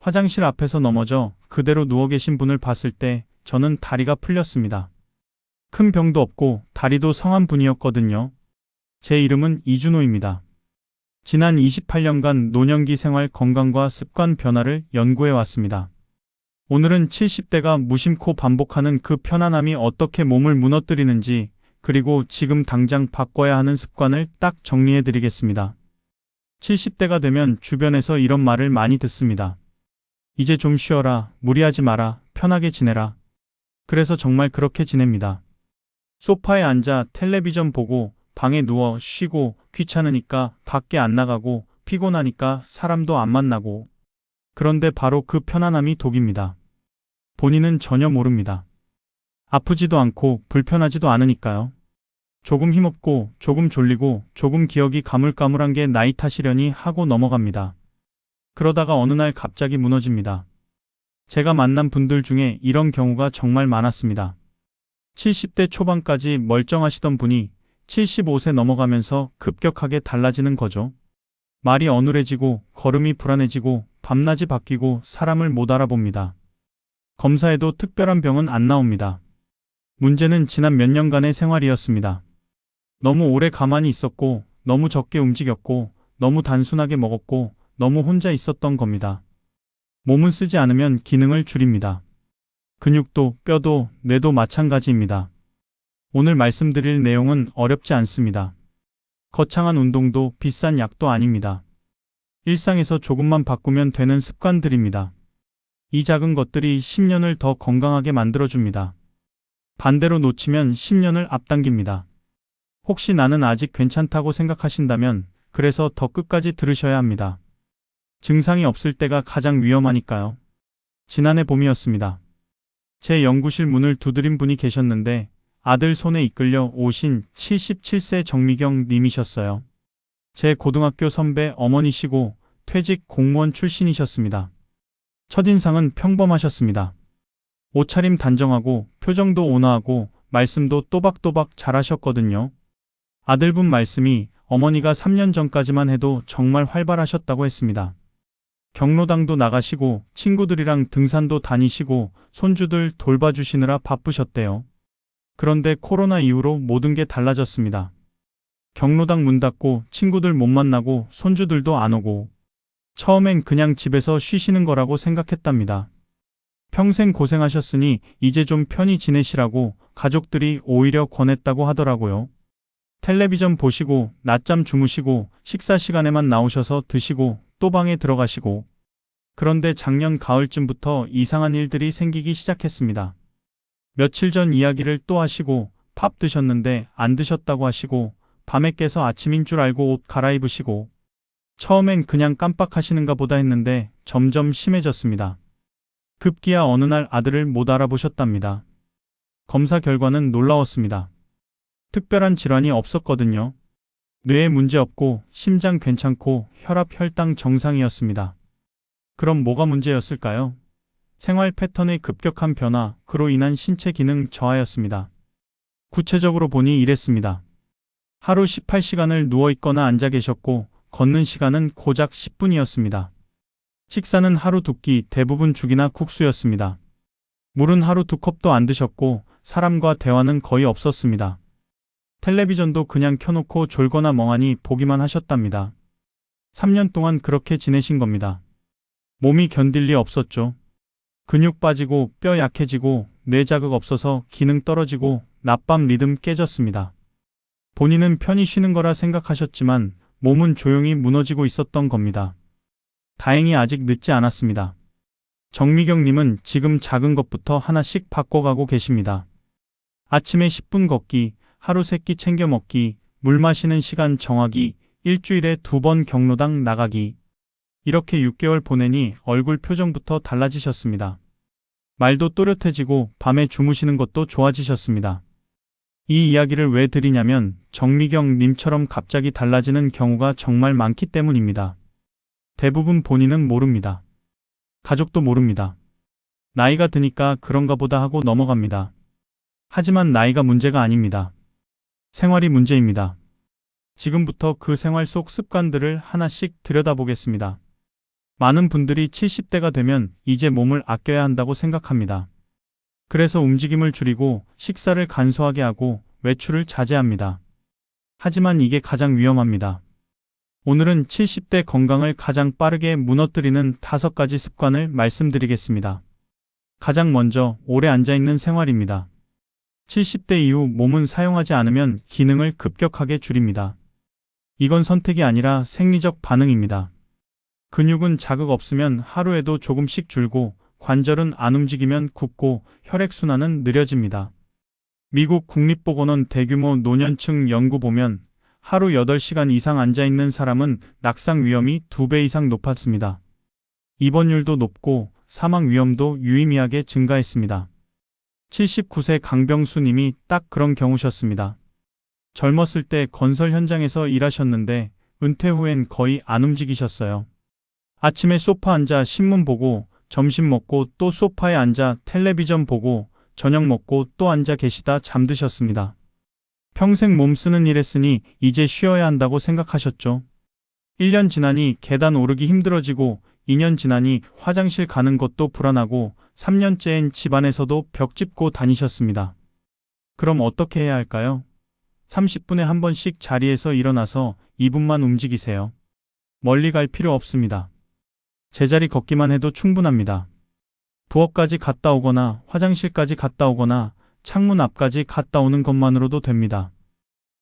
화장실 앞에서 넘어져 그대로 누워 계신 분을 봤을 때 저는 다리가 풀렸습니다. 큰 병도 없고 다리도 성한 분이었거든요. 제 이름은 이준호입니다. 지난 28년간 노년기 생활 건강과 습관 변화를 연구해 왔습니다. 오늘은 70대가 무심코 반복하는 그 편안함이 어떻게 몸을 무너뜨리는지, 그리고 지금 당장 바꿔야 하는 습관을 딱 정리해 드리겠습니다. 70대가 되면 주변에서 이런 말을 많이 듣습니다. 이제 좀 쉬어라, 무리하지 마라, 편하게 지내라. 그래서 정말 그렇게 지냅니다. 소파에 앉아 텔레비전 보고 방에 누워 쉬고, 귀찮으니까 밖에 안 나가고, 피곤하니까 사람도 안 만나고. 그런데 바로 그 편안함이 독입니다. 본인은 전혀 모릅니다. 아프지도 않고 불편하지도 않으니까요. 조금 힘없고 조금 졸리고 조금 기억이 가물가물한 게 나이 탓이려니 하고 넘어갑니다. 그러다가 어느 날 갑자기 무너집니다. 제가 만난 분들 중에 이런 경우가 정말 많았습니다. 70대 초반까지 멀쩡하시던 분이 75세 넘어가면서 급격하게 달라지는 거죠. 말이 어눌해지고 걸음이 불안해지고 밤낮이 바뀌고 사람을 못 알아봅니다. 검사에도 특별한 병은 안 나옵니다. 문제는 지난 몇 년간의 생활이었습니다. 너무 오래 가만히 있었고, 너무 적게 움직였고, 너무 단순하게 먹었고, 너무 혼자 있었던 겁니다. 몸은 쓰지 않으면 기능을 줄입니다. 근육도, 뼈도, 뇌도 마찬가지입니다. 오늘 말씀드릴 내용은 어렵지 않습니다. 거창한 운동도 비싼 약도 아닙니다. 일상에서 조금만 바꾸면 되는 습관들입니다. 이 작은 것들이 10년을 더 건강하게 만들어줍니다. 반대로 놓치면 10년을 앞당깁니다. 혹시 나는 아직 괜찮다고 생각하신다면 그래서 더 끝까지 들으셔야 합니다. 증상이 없을 때가 가장 위험하니까요. 지난해 봄이었습니다. 제 연구실 문을 두드린 분이 계셨는데 아들 손에 이끌려 오신 77세 정미경 님이셨어요. 제 고등학교 선배 어머니시고 퇴직 공무원 출신이셨습니다. 첫인상은 평범하셨습니다. 옷차림 단정하고 표정도 온화하고 말씀도 또박또박 잘하셨거든요. 아들분 말씀이 어머니가 3년 전까지만 해도 정말 활발하셨다고 했습니다. 경로당도 나가시고 친구들이랑 등산도 다니시고 손주들 돌봐주시느라 바쁘셨대요. 그런데 코로나 이후로 모든 게 달라졌습니다. 경로당 문 닫고 친구들 못 만나고 손주들도 안 오고 처음엔 그냥 집에서 쉬시는 거라고 생각했답니다. 평생 고생하셨으니 이제 좀 편히 지내시라고 가족들이 오히려 권했다고 하더라고요. 텔레비전 보시고 낮잠 주무시고 식사 시간에만 나오셔서 드시고 또 방에 들어가시고. 그런데 작년 가을쯤부터 이상한 일들이 생기기 시작했습니다. 며칠 전 이야기를 또 하시고 밥 드셨는데 안 드셨다고 하시고 밤에 깨서 아침인 줄 알고 옷 갈아입으시고 처음엔 그냥 깜빡하시는가 보다 했는데 점점 심해졌습니다. 급기야 어느 날 아들을 못 알아보셨답니다. 검사 결과는 놀라웠습니다. 특별한 질환이 없었거든요. 뇌에 문제 없고 심장 괜찮고 혈압 혈당 정상이었습니다. 그럼 뭐가 문제였을까요? 생활 패턴의 급격한 변화, 그로 인한 신체 기능 저하였습니다. 구체적으로 보니 이랬습니다. 하루 18시간을 누워있거나 앉아 계셨고 걷는 시간은 고작 10분이었습니다. 식사는 하루 2끼, 대부분 죽이나 국수였습니다. 물은 하루 2컵도 안 드셨고 사람과 대화는 거의 없었습니다. 텔레비전도 그냥 켜놓고 졸거나 멍하니 보기만 하셨답니다. 3년 동안 그렇게 지내신 겁니다. 몸이 견딜 리 없었죠. 근육 빠지고 뼈 약해지고 뇌 자극 없어서 기능 떨어지고 낮밤 리듬 깨졌습니다. 본인은 편히 쉬는 거라 생각하셨지만 몸은 조용히 무너지고 있었던 겁니다. 다행히 아직 늦지 않았습니다. 정미경님은 지금 작은 것부터 하나씩 바꿔가고 계십니다. 아침에 10분 걷기, 하루 3끼 챙겨 먹기, 물 마시는 시간 정하기, 일주일에 2번 경로당 나가기. 이렇게 6개월 보내니 얼굴 표정부터 달라지셨습니다. 말도 또렷해지고 밤에 주무시는 것도 좋아지셨습니다. 이 이야기를 왜 드리냐면 정미경 님처럼 갑자기 달라지는 경우가 정말 많기 때문입니다. 대부분 본인은 모릅니다. 가족도 모릅니다. 나이가 드니까 그런가 보다 하고 넘어갑니다. 하지만 나이가 문제가 아닙니다. 생활이 문제입니다. 지금부터 그 생활 속 습관들을 하나씩 들여다보겠습니다. 많은 분들이 70대가 되면 이제 몸을 아껴야 한다고 생각합니다. 그래서 움직임을 줄이고 식사를 간소하게 하고 외출을 자제합니다. 하지만 이게 가장 위험합니다. 오늘은 70대 건강을 가장 빠르게 무너뜨리는 5가지 습관을 말씀드리겠습니다. 가장 먼저 오래 앉아있는 생활입니다. 70대 이후 몸은 사용하지 않으면 기능을 급격하게 줄입니다. 이건 선택이 아니라 생리적 반응입니다. 근육은 자극 없으면 하루에도 조금씩 줄고 관절은 안 움직이면 굳고 혈액순환은 느려집니다. 미국 국립보건원 대규모 노년층 연구 보면 하루 8시간 이상 앉아있는 사람은 낙상 위험이 2배 이상 높았습니다. 입원율도 높고 사망 위험도 유의미하게 증가했습니다. 79세 강병수 님이 딱 그런 경우셨습니다. 젊었을 때 건설 현장에서 일하셨는데 은퇴 후엔 거의 안 움직이셨어요. 아침에 소파 앉아 신문 보고 점심 먹고 또 소파에 앉아 텔레비전 보고 저녁 먹고 또 앉아 계시다 잠드셨습니다. 평생 몸 쓰는 일 했으니 이제 쉬어야 한다고 생각하셨죠. 1년 지나니 계단 오르기 힘들어지고 2년 지나니 화장실 가는 것도 불안하고 3년째엔 집안에서도 벽 짚고 다니셨습니다. 그럼 어떻게 해야 할까요? 30분에 한 번씩 자리에서 일어나서 2분만 움직이세요. 멀리 갈 필요 없습니다. 제자리 걷기만 해도 충분합니다. 부엌까지 갔다 오거나 화장실까지 갔다 오거나 창문 앞까지 갔다 오는 것만으로도 됩니다.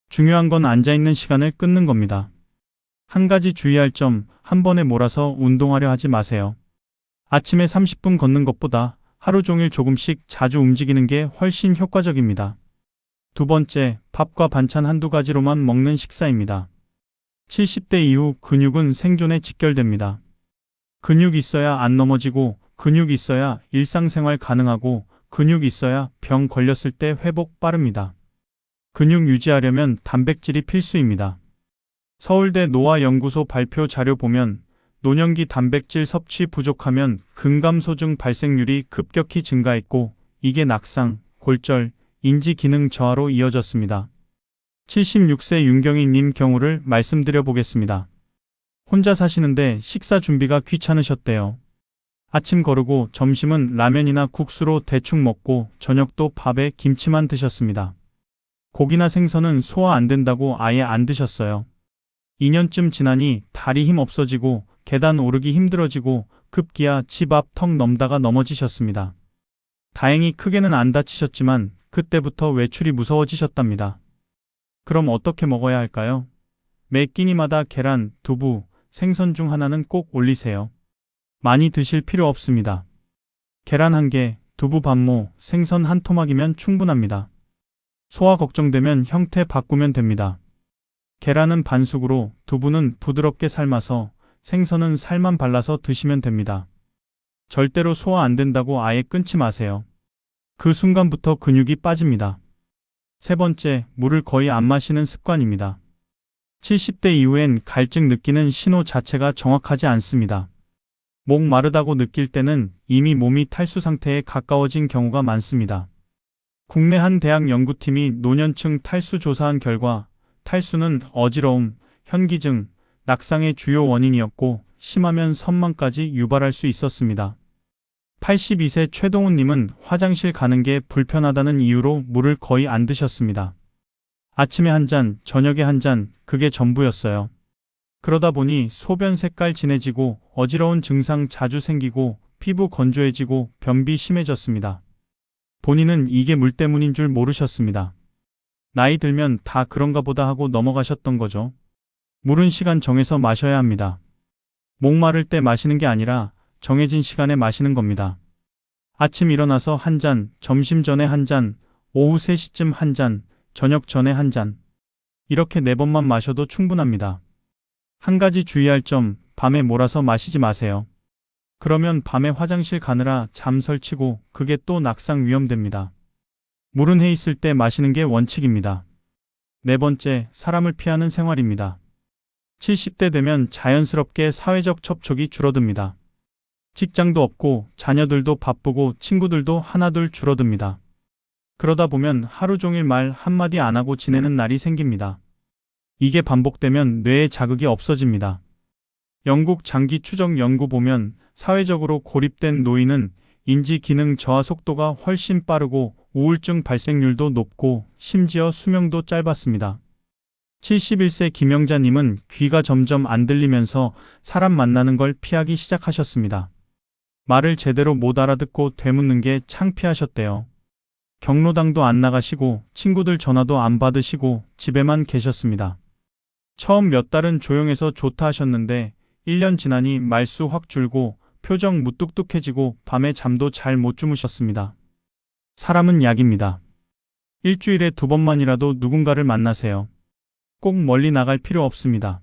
중요한 건 앉아있는 시간을 끊는 겁니다. 한 가지 주의할 점, 한 번에 몰아서 운동하려 하지 마세요. 아침에 30분 걷는 것보다 하루 종일 조금씩 자주 움직이는 게 훨씬 효과적입니다. 두 번째, 밥과 반찬 한두 가지로만 먹는 식사입니다. 70대 이후 근육은 생존에 직결됩니다. 근육 있어야 안 넘어지고, 근육 있어야 일상생활 가능하고, 근육 있어야 병 걸렸을 때 회복 빠릅니다. 근육 유지하려면 단백질이 필수입니다. 서울대 노화연구소 발표 자료 보면 노년기 단백질 섭취 부족하면 근감소증 발생률이 급격히 증가했고 이게 낙상, 골절, 인지 기능 저하로 이어졌습니다. 76세 윤경희 님 경우를 말씀드려 보겠습니다. 혼자 사시는데 식사 준비가 귀찮으셨대요. 아침 거르고 점심은 라면이나 국수로 대충 먹고 저녁도 밥에 김치만 드셨습니다. 고기나 생선은 소화 안 된다고 아예 안 드셨어요. 2년쯤 지나니 다리 힘 없어지고 계단 오르기 힘들어지고 급기야 집 앞 턱 넘다가 넘어지셨습니다. 다행히 크게는 안 다치셨지만 그때부터 외출이 무서워지셨답니다. 그럼 어떻게 먹어야 할까요? 매 끼니마다 계란, 두부, 생선 중 하나는 꼭 올리세요. 많이 드실 필요 없습니다. 계란 1개, 두부 반모, 생선 한 토막이면 충분합니다. 소화 걱정되면 형태 바꾸면 됩니다. 계란은 반숙으로, 두부는 부드럽게 삶아서, 생선은 살만 발라서 드시면 됩니다. 절대로 소화 안 된다고 아예 끊지 마세요. 그 순간부터 근육이 빠집니다. 세 번째, 물을 거의 안 마시는 습관입니다. 70대 이후엔 갈증 느끼는 신호 자체가 정확하지 않습니다. 목 마르다고 느낄 때는 이미 몸이 탈수 상태에 가까워진 경우가 많습니다. 국내 한 대학 연구팀이 노년층 탈수 조사한 결과 탈수는 어지러움, 현기증, 낙상의 주요 원인이었고 심하면 선망까지 유발할 수 있었습니다. 82세 최동훈님은 화장실 가는 게 불편하다는 이유로 물을 거의 안 드셨습니다. 아침에 한 잔, 저녁에 한 잔, 그게 전부였어요. 그러다 보니 소변 색깔 진해지고 어지러운 증상 자주 생기고 피부 건조해지고 변비 심해졌습니다. 본인은 이게 물 때문인 줄 모르셨습니다. 나이 들면 다 그런가 보다 하고 넘어가셨던 거죠. 물은 시간 정해서 마셔야 합니다. 목 마를 때 마시는 게 아니라 정해진 시간에 마시는 겁니다. 아침 일어나서 한 잔, 점심 전에 한 잔, 오후 3시쯤 한 잔, 저녁 전에 한 잔. 이렇게 4번만 마셔도 충분합니다. 한 가지 주의할 점, 밤에 몰아서 마시지 마세요. 그러면 밤에 화장실 가느라 잠 설치고 그게 또 낙상 위험됩니다. 물은 해 있을 때 마시는 게 원칙입니다. 네 번째, 사람을 피하는 생활입니다. 70대 되면 자연스럽게 사회적 접촉이 줄어듭니다. 직장도 없고 자녀들도 바쁘고 친구들도 하나둘 줄어듭니다. 그러다 보면 하루 종일 말 한마디 안 하고 지내는 날이 생깁니다. 이게 반복되면 뇌에 자극이 없어집니다. 영국 장기 추적 연구 보면 사회적으로 고립된 노인은 인지 기능 저하 속도가 훨씬 빠르고 우울증 발생률도 높고 심지어 수명도 짧았습니다. 71세 김영자님은 귀가 점점 안 들리면서 사람 만나는 걸 피하기 시작하셨습니다. 말을 제대로 못 알아듣고 되묻는 게 창피하셨대요. 경로당도 안 나가시고 친구들 전화도 안 받으시고 집에만 계셨습니다. 처음 몇 달은 조용해서 좋다 하셨는데 1년 지나니 말수 확 줄고 표정 무뚝뚝해지고 밤에 잠도 잘 못 주무셨습니다. 사람은 약입니다. 일주일에 2번만이라도 누군가를 만나세요. 꼭 멀리 나갈 필요 없습니다.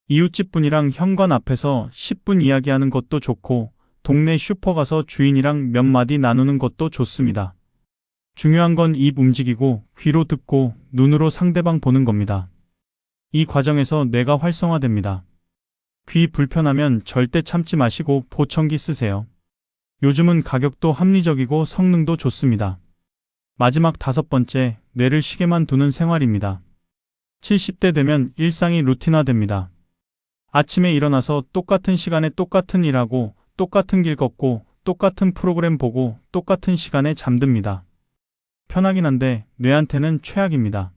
이웃집 분이랑 현관 앞에서 10분 이야기하는 것도 좋고 동네 슈퍼 가서 주인이랑 몇 마디 나누는 것도 좋습니다. 중요한 건 입 움직이고 귀로 듣고 눈으로 상대방 보는 겁니다. 이 과정에서 뇌가 활성화됩니다. 귀 불편하면 절대 참지 마시고 보청기 쓰세요. 요즘은 가격도 합리적이고 성능도 좋습니다. 마지막 5번째, 뇌를 쉬게만 두는 생활입니다. 70대 되면 일상이 루틴화됩니다. 아침에 일어나서 똑같은 시간에 똑같은 일하고 똑같은 길 걷고 똑같은 프로그램 보고 똑같은 시간에 잠듭니다. 편하긴 한데 뇌한테는 최악입니다.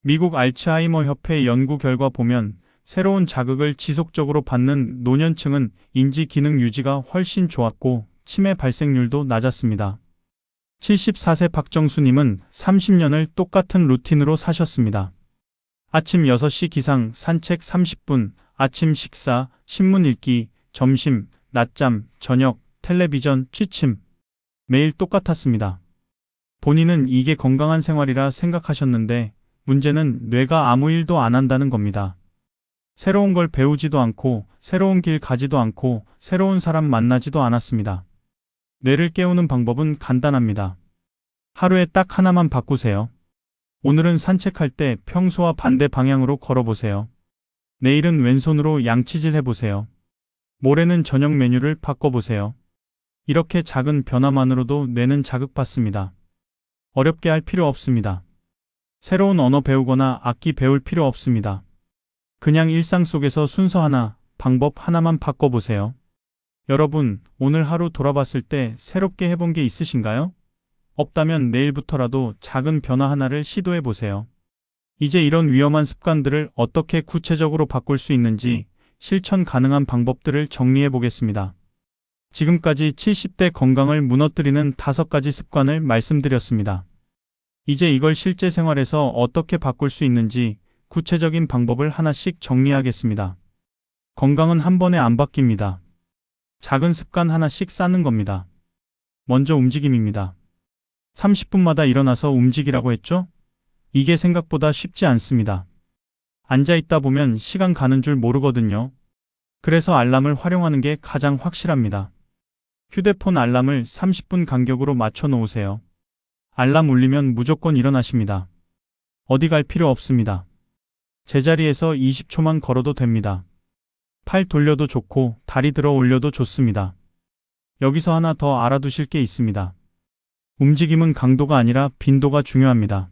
미국 알츠하이머 협회 연구 결과 보면 새로운 자극을 지속적으로 받는 노년층은 인지 기능 유지가 훨씬 좋았고 치매 발생률도 낮았습니다. 74세 박정수님은 30년을 똑같은 루틴으로 사셨습니다. 아침 6시 기상, 산책 30분, 아침 식사, 신문 읽기, 점심, 낮잠, 저녁, 텔레비전, 취침. 매일 똑같았습니다. 본인은 이게 건강한 생활이라 생각하셨는데 문제는 뇌가 아무 일도 안 한다는 겁니다. 새로운 걸 배우지도 않고 새로운 길 가지도 않고 새로운 사람 만나지도 않았습니다. 뇌를 깨우는 방법은 간단합니다. 하루에 딱 하나만 바꾸세요. 오늘은 산책할 때 평소와 반대 방향으로 걸어보세요. 내일은 왼손으로 양치질 해보세요. 모레는 저녁 메뉴를 바꿔보세요. 이렇게 작은 변화만으로도 뇌는 자극받습니다. 어렵게 할 필요 없습니다. 새로운 언어 배우거나 악기 배울 필요 없습니다. 그냥 일상 속에서 순서 하나, 방법 하나만 바꿔보세요. 여러분, 오늘 하루 돌아봤을 때 새롭게 해본 게 있으신가요? 없다면 내일부터라도 작은 변화 하나를 시도해 보세요. 이제 이런 위험한 습관들을 어떻게 구체적으로 바꿀 수 있는지 실천 가능한 방법들을 정리해 보겠습니다. 지금까지 70대 건강을 무너뜨리는 5가지 습관을 말씀드렸습니다. 이제 이걸 실제 생활에서 어떻게 바꿀 수 있는지 구체적인 방법을 하나씩 정리하겠습니다. 건강은 한 번에 안 바뀝니다. 작은 습관 하나씩 쌓는 겁니다. 먼저 움직임입니다. 30분마다 일어나서 움직이라고 했죠? 이게 생각보다 쉽지 않습니다. 앉아있다 보면 시간 가는 줄 모르거든요. 그래서 알람을 활용하는 게 가장 확실합니다. 휴대폰 알람을 30분 간격으로 맞춰 놓으세요. 알람 울리면 무조건 일어나십니다. 어디 갈 필요 없습니다. 제자리에서 20초만 걸어도 됩니다. 팔 돌려도 좋고 다리 들어 올려도 좋습니다. 여기서 하나 더 알아두실 게 있습니다. 움직임은 강도가 아니라 빈도가 중요합니다.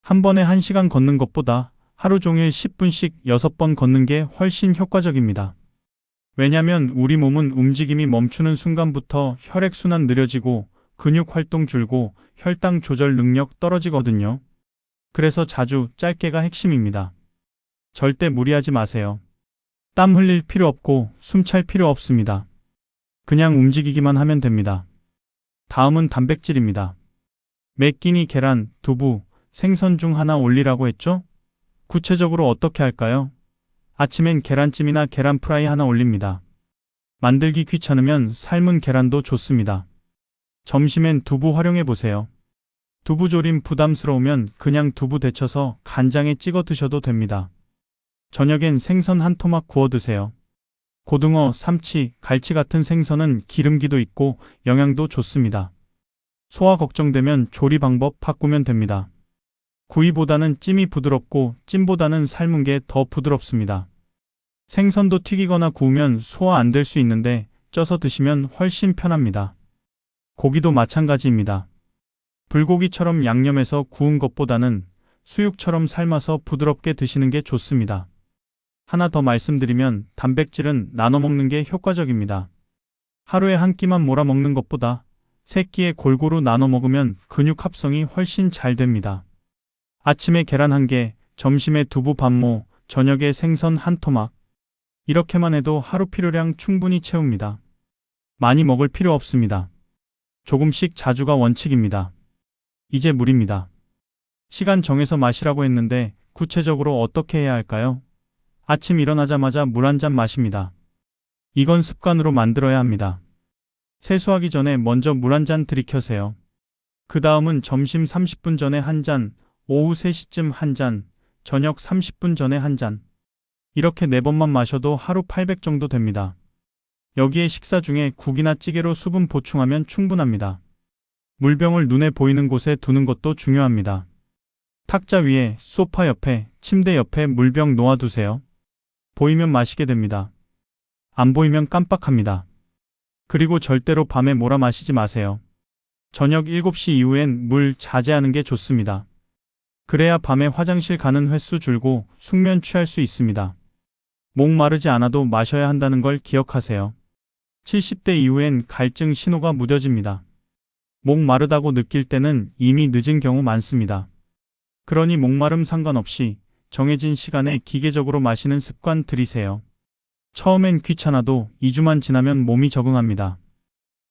한 번에 1시간 걷는 것보다 하루 종일 10분씩 6번 걷는 게 훨씬 효과적입니다. 왜냐면 우리 몸은 움직임이 멈추는 순간부터 혈액순환 느려지고 근육 활동 줄고 혈당 조절 능력 떨어지거든요. 그래서 자주 짧게가 핵심입니다. 절대 무리하지 마세요. 땀 흘릴 필요 없고 숨 찰 필요 없습니다. 그냥 움직이기만 하면 됩니다. 다음은 단백질입니다. 매 끼니 계란, 두부, 생선 중 하나 올리라고 했죠? 구체적으로 어떻게 할까요? 아침엔 계란찜이나 계란 프라이 하나 올립니다. 만들기 귀찮으면 삶은 계란도 좋습니다. 점심엔 두부 활용해 보세요. 두부조림 부담스러우면 그냥 두부 데쳐서 간장에 찍어 드셔도 됩니다. 저녁엔 생선 한 토막 구워 드세요. 고등어, 삼치, 갈치 같은 생선은 기름기도 있고 영양도 좋습니다. 소화 걱정되면 조리 방법 바꾸면 됩니다. 구이보다는 찜이 부드럽고 찜보다는 삶은 게 더 부드럽습니다. 생선도 튀기거나 구우면 소화 안 될 수 있는데 쪄서 드시면 훨씬 편합니다. 고기도 마찬가지입니다. 불고기처럼 양념해서 구운 것보다는 수육처럼 삶아서 부드럽게 드시는 게 좋습니다. 하나 더 말씀드리면 단백질은 나눠 먹는 게 효과적입니다. 하루에 한 끼만 몰아 먹는 것보다 세 끼에 골고루 나눠 먹으면 근육 합성이 훨씬 잘 됩니다. 아침에 계란 한 개, 점심에 두부 반모, 저녁에 생선 한 토막. 이렇게만 해도 하루 필요량 충분히 채웁니다. 많이 먹을 필요 없습니다. 조금씩 자주가 원칙입니다. 이제 물입니다. 시간 정해서 마시라고 했는데 구체적으로 어떻게 해야 할까요? 아침 일어나자마자 물 한 잔 마십니다. 이건 습관으로 만들어야 합니다. 세수하기 전에 먼저 물 한 잔 들이켜세요. 그 다음은 점심 30분 전에 한 잔, 오후 3시쯤 한 잔, 저녁 30분 전에 한 잔. 이렇게 4번만 마셔도 하루 800 정도 됩니다. 여기에 식사 중에 국이나 찌개로 수분 보충하면 충분합니다. 물병을 눈에 보이는 곳에 두는 것도 중요합니다. 탁자 위에, 소파 옆에, 침대 옆에 물병 놓아두세요. 보이면 마시게 됩니다. 안 보이면 깜빡합니다. 그리고 절대로 밤에 몰아 마시지 마세요. 저녁 7시 이후엔 물 자제하는 게 좋습니다. 그래야 밤에 화장실 가는 횟수 줄고 숙면 취할 수 있습니다. 목 마르지 않아도 마셔야 한다는 걸 기억하세요. 70대 이후엔 갈증 신호가 무뎌집니다. 목 마르다고 느낄 때는 이미 늦은 경우 많습니다. 그러니 목마름 상관없이 정해진 시간에 기계적으로 마시는 습관 들이세요. 처음엔 귀찮아도 2주만 지나면 몸이 적응합니다.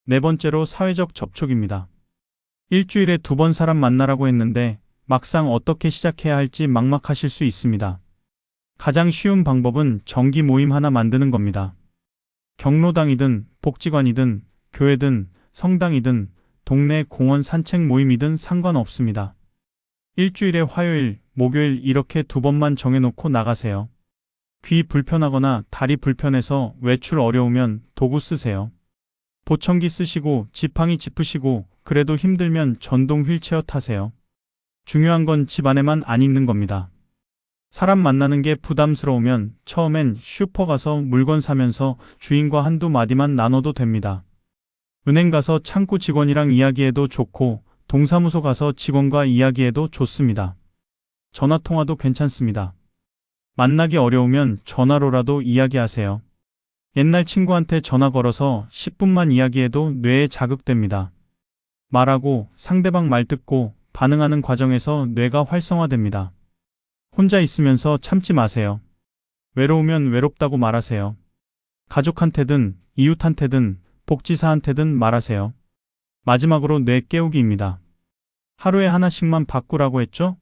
4번째로 사회적 접촉입니다. 일주일에 2번 사람 만나라고 했는데 막상 어떻게 시작해야 할지 막막하실 수 있습니다. 가장 쉬운 방법은 정기 모임 하나 만드는 겁니다. 경로당이든 복지관이든 교회든 성당이든 동네 공원 산책 모임이든 상관없습니다. 일주일에 화요일, 목요일 이렇게 2번만 정해놓고 나가세요. 귀 불편하거나 다리 불편해서 외출 어려우면 도구 쓰세요. 보청기 쓰시고 지팡이 짚으시고 그래도 힘들면 전동 휠체어 타세요. 중요한 건 집 안에만 안 있는 겁니다. 사람 만나는 게 부담스러우면 처음엔 슈퍼 가서 물건 사면서 주인과 한두 마디만 나눠도 됩니다. 은행 가서 창구 직원이랑 이야기해도 좋고 동사무소 가서 직원과 이야기해도 좋습니다. 전화통화도 괜찮습니다. 만나기 어려우면 전화로라도 이야기하세요. 옛날 친구한테 전화 걸어서 10분만 이야기해도 뇌에 자극됩니다. 말하고 상대방 말 듣고 반응하는 과정에서 뇌가 활성화됩니다. 혼자 있으면서 참지 마세요. 외로우면 외롭다고 말하세요. 가족한테든 이웃한테든 복지사한테든 말하세요. 마지막으로 뇌 깨우기입니다. 하루에 하나씩만 바꾸라고 했죠?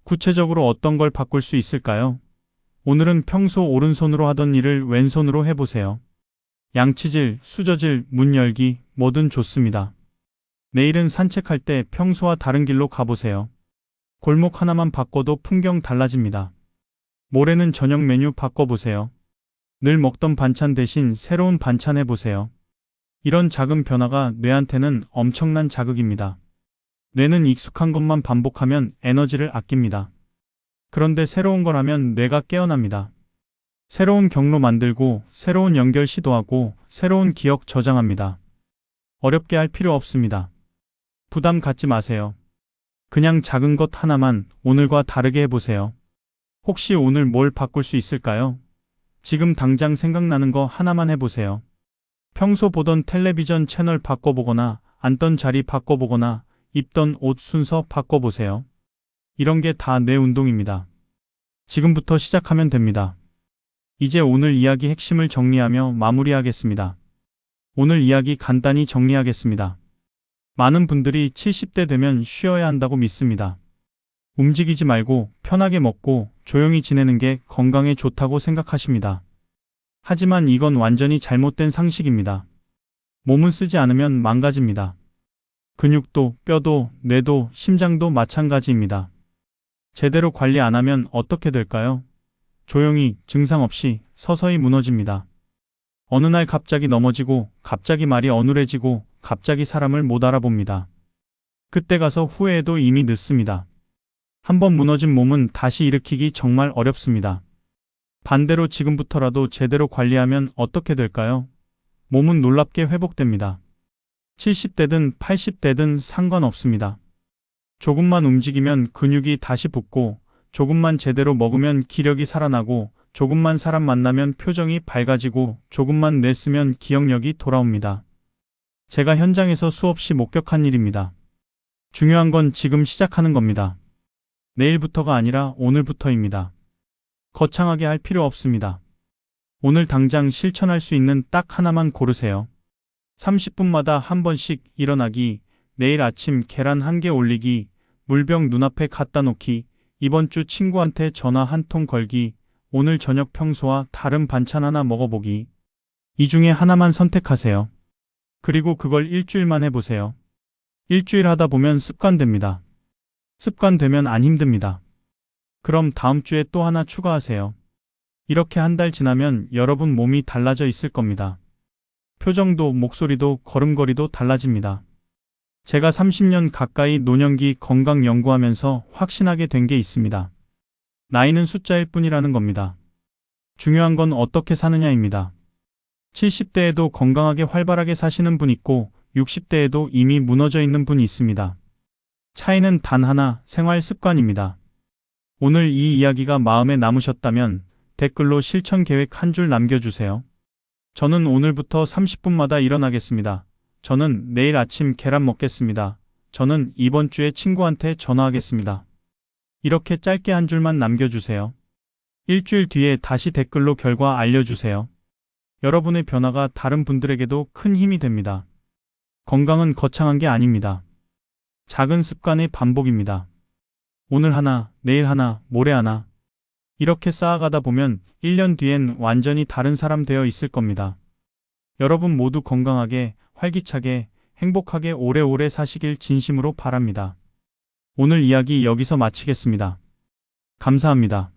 구체적으로 어떤 걸 바꿀 수 있을까요? 오늘은 평소 오른손으로 하던 일을 왼손으로 해보세요. 양치질, 수저질, 문 열기 뭐든 좋습니다. 내일은 산책할 때 평소와 다른 길로 가보세요. 골목 하나만 바꿔도 풍경 달라집니다. 모레는 저녁 메뉴 바꿔보세요. 늘 먹던 반찬 대신 새로운 반찬 해보세요. 이런 작은 변화가 뇌한테는 엄청난 자극입니다. 뇌는 익숙한 것만 반복하면 에너지를 아낍니다. 그런데 새로운 걸 하면 뇌가 깨어납니다. 새로운 경로 만들고 새로운 연결 시도하고 새로운 기억 저장합니다. 어렵게 할 필요 없습니다. 부담 갖지 마세요. 그냥 작은 것 하나만 오늘과 다르게 해보세요. 혹시 오늘 뭘 바꿀 수 있을까요? 지금 당장 생각나는 거 하나만 해보세요. 평소 보던 텔레비전 채널 바꿔보거나 앉던 자리 바꿔보거나 입던 옷 순서 바꿔보세요. 이런 게 다 뇌 운동입니다. 지금부터 시작하면 됩니다. 이제 오늘 이야기 핵심을 정리하며 마무리하겠습니다. 오늘 이야기 간단히 정리하겠습니다. 많은 분들이 70대 되면 쉬어야 한다고 믿습니다. 움직이지 말고 편하게 먹고 조용히 지내는 게 건강에 좋다고 생각하십니다. 하지만 이건 완전히 잘못된 상식입니다. 몸은 쓰지 않으면 망가집니다. 근육도, 뼈도, 뇌도, 심장도 마찬가지입니다. 제대로 관리 안 하면 어떻게 될까요? 조용히, 증상 없이, 서서히 무너집니다. 어느 날 갑자기 넘어지고, 갑자기 말이 어눌해지고, 갑자기 사람을 못 알아봅니다. 그때 가서 후회해도 이미 늦습니다. 한번 무너진 몸은 다시 일으키기 정말 어렵습니다. 반대로 지금부터라도 제대로 관리하면 어떻게 될까요? 몸은 놀랍게 회복됩니다. 70대든 80대든 상관없습니다. 조금만 움직이면 근육이 다시 붙고, 조금만 제대로 먹으면 기력이 살아나고, 조금만 사람 만나면 표정이 밝아지고 조금만 뇌쓰면 기억력이 돌아옵니다. 제가 현장에서 수없이 목격한 일입니다. 중요한 건 지금 시작하는 겁니다. 내일부터가 아니라 오늘부터입니다. 거창하게 할 필요 없습니다. 오늘 당장 실천할 수 있는 딱 하나만 고르세요. 30분마다 한 번씩 일어나기, 내일 아침 계란 한 개 올리기, 물병 눈앞에 갖다 놓기, 이번 주 친구한테 전화 한 통 걸기, 오늘 저녁 평소와 다른 반찬 하나 먹어보기. 이 중에 하나만 선택하세요. 그리고 그걸 일주일만 해보세요. 일주일 하다 보면 습관됩니다. 습관되면 안 힘듭니다. 그럼 다음 주에 또 하나 추가하세요. 이렇게 한 달 지나면 여러분 몸이 달라져 있을 겁니다. 표정도 목소리도 걸음걸이도 달라집니다. 제가 30년 가까이 노년기 건강 연구하면서 확신하게 된 게 있습니다. 나이는 숫자일 뿐이라는 겁니다. 중요한 건 어떻게 사느냐입니다. 70대에도 건강하게 활발하게 사시는 분 있고 60대에도 이미 무너져 있는 분이 있습니다. 차이는 단 하나, 생활 습관입니다. 오늘 이 이야기가 마음에 남으셨다면 댓글로 실천 계획 한 줄 남겨주세요. 저는 오늘부터 30분마다 일어나겠습니다. 저는 내일 아침 계란 먹겠습니다. 저는 이번 주에 친구한테 전화하겠습니다. 이렇게 짧게 한 줄만 남겨주세요. 일주일 뒤에 다시 댓글로 결과 알려주세요. 여러분의 변화가 다른 분들에게도 큰 힘이 됩니다. 건강은 거창한 게 아닙니다. 작은 습관의 반복입니다. 오늘 하나, 내일 하나, 모레 하나. 이렇게 쌓아가다 보면 1년 뒤엔 완전히 다른 사람 되어 있을 겁니다. 여러분 모두 건강하게, 활기차게, 행복하게 오래오래 사시길 진심으로 바랍니다. 오늘 이야기 여기서 마치겠습니다. 감사합니다.